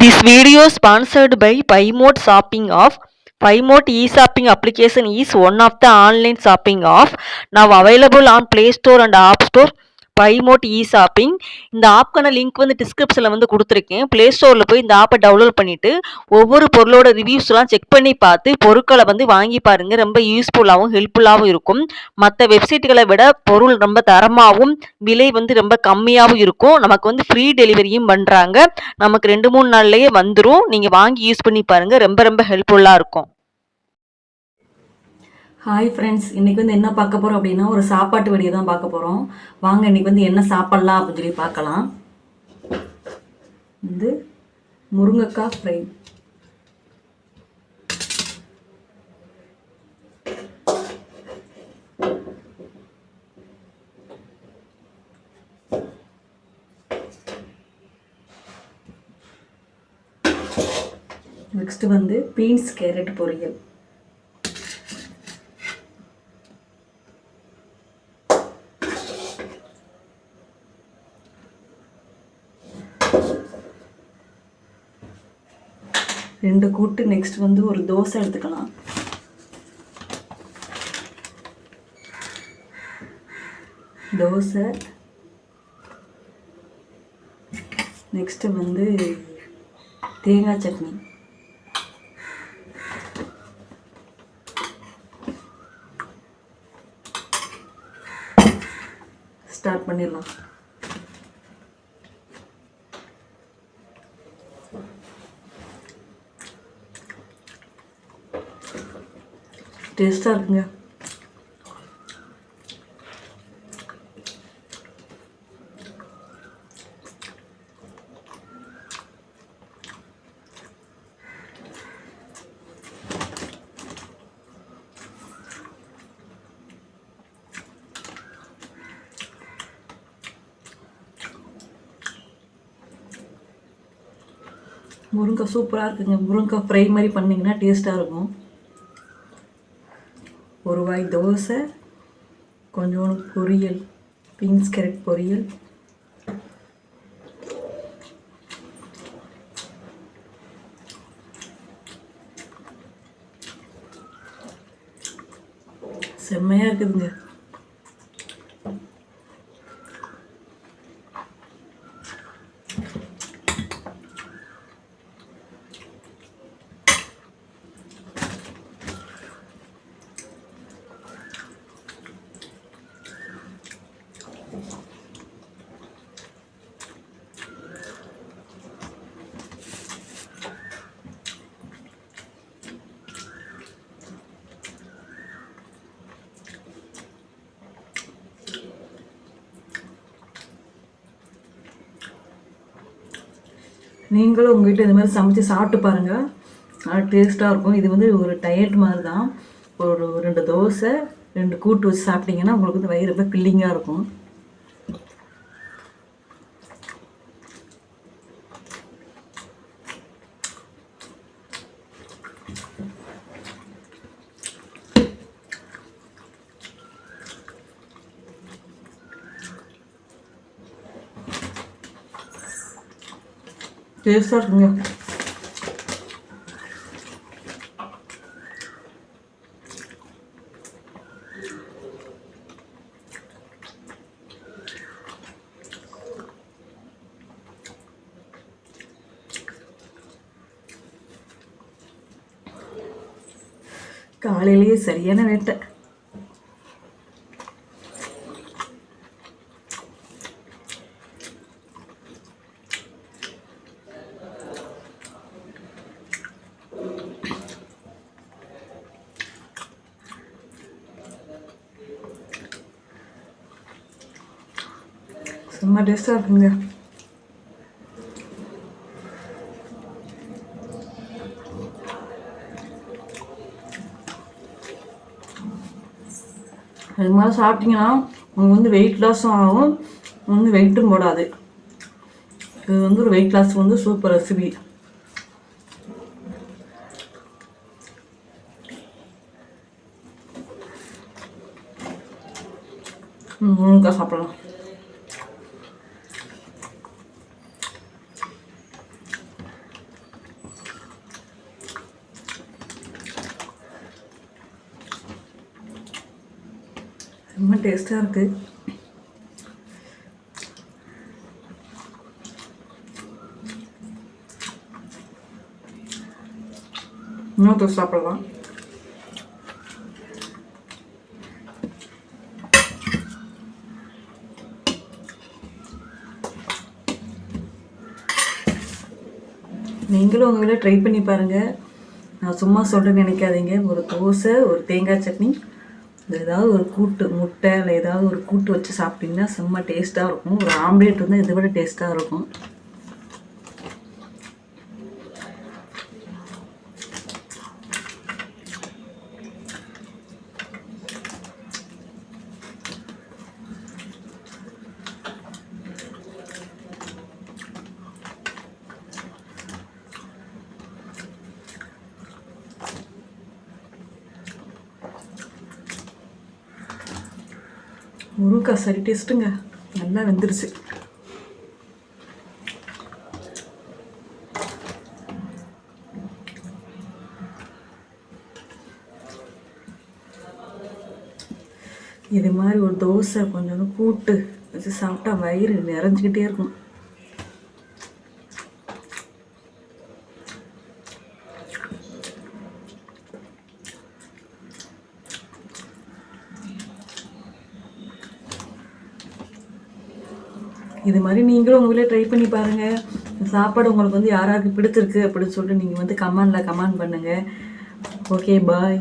This video is sponsored by PayMode Shopping Off. PayMode e-shopping application is one of the online shopping app now available on Play Store and App Store. PayMode e-shopping இந்த ஆப்க்கான link வந்து டிஸ்கிரிப்ஷனில் வந்து கொடுத்துருக்கேன். Play ஸ்டோரில் போய் இந்த ஆப்பை download பண்ணிவிட்டு ஒவ்வொரு பொருளோட ரிவ்யூஸ்லாம் செக் பண்ணி பார்த்து பொருட்களை வந்து வாங்கி பாருங்கள். ரொம்ப யூஸ்ஃபுல்லாகவும் ஹெல்ப்ஃபுல்லாகவும் இருக்கும். மற்ற வெப்சைட்டுகளை விட பொருள் ரொம்ப தரமாகவும் விலை வந்து ரொம்ப கம்மியாகவும் இருக்கும். நமக்கு வந்து ஃப்ரீ டெலிவரியும் பண்ணுறாங்க. நமக்கு 2-3 நாள்லயே வந்துரும். நீங்க வாங்கி யூஸ் பண்ணி பாருங்க. ரொம்ப ரொம்ப ஹெல்ப்ஃபுல்லா இருக்கும். ஹாய் ஃப்ரெண்ட்ஸ், இன்றைக்கி வந்து என்ன பார்க்க போகிறோம் அப்படின்னா ஒரு சாப்பாட்டு வீடியோ தான் பார்க்க போகிறோம். வாங்க இன்றைக்கி வந்து என்ன சாப்பிட்லாம் அப்படின்னு சொல்லி பார்க்கலாம். வந்து முருங்கைக்காய் ஃப்ரை. நெக்ஸ்ட்டு வந்து பீன்ஸ் கேரட் பொரியல். ரெண்டு கூட்டு. நெக்ஸ்ட் வந்து ஒரு தோசை எடுத்துக்கலாம். தோசை. நெக்ஸ்ட்டு வந்து தேங்காய் சட்னி. ஸ்டார்ட் பண்ணிடலாம். டேஸ்டாக இருக்குங்க. முருங்கைக்காய் சூப்பராக இருக்குங்க. முருங்கைக்காய் ஃப்ரை மாதிரி பண்ணிங்கன்னா டேஸ்ட்டாக இருக்கும். ஒரு வாய் தோசை, கொஞ்சோண்டு பொரியல், பீன்ஸ் கேரட் பொரியல். செம்மையாக இருக்குதுங்க. நீங்களும் உங்கள் வீட்டில் இந்த மாதிரி சமைச்சு சாப்பிட்டு பாருங்கள். நல்லா டேஸ்ட்டாக இருக்கும். இது வந்து ஒரு டயட் மாதிரி தான். ஒரு 2 தோசை 2 கூட்டு வச்சு சாப்பிட்டீங்கன்னா உங்களுக்கு வந்து வயிறு ரொம்ப ஃபில்லிங்காக இருக்கும். டேஸ்டாக இருக்குங்க. காலையிலேயே சரியான வேட்டை. செம்ம டேஸ்டாக இருக்குங்க. அது மாதிரி சாப்பிட்டிங்கன்னா உங்களுக்கு வந்து வெயிட் லாஸும் ஆகும், வந்து வெயிட்டும் போடாது. இது வந்து ஒரு வெயிட் லாஸ் வந்து சூப்பர் ரெசிபி. முருங்கைக்காய் சாப்பிடலாம். ரொம்ப டேஸ்ட்டாக இருக்குது. இன்னொரு சாப்பிடலாம். நீங்களும் உங்கள் வீட்டில் ட்ரை பண்ணி பாருங்கள். நான் சும்மா சொல்கிறேன்னு நினைக்காதீங்க. ஒரு தோசை, ஒரு தேங்காய் சட்னி, ஏதாவது ஒரு கூட்டு, முட்டை இல்லை ஏதாவது ஒரு கூட்டு வச்சு சாப்பிட்டிங்கன்னா செம்ம டேஸ்ட்டாக இருக்கும். ஒரு ஆம்லேட் வந்து இதை விட டேஸ்ட்டாக இருக்கும். முருங்கைக்காய் சரி டேஸ்ட்டுங்க, நல்லா வெந்துருச்சு. இது மாதிரி ஒரு தோசை கொஞ்சம் கூட்டு வச்சு சாப்பிட்டா வயிறு நிறைஞ்சிக்கிட்டே இருக்கும். இது மாதிரி நீங்களும் உங்கள் வீட்டில் ட்ரை பண்ணி பாருங்கள். சாப்பாடு உங்களுக்கு வந்து யாராருக்கு பிடிச்சிருக்கு அப்படின்னு சொல்லிட்டு நீங்கள் வந்து கமெண்ட் பண்ணுங்கள். ஓகே, பாய்.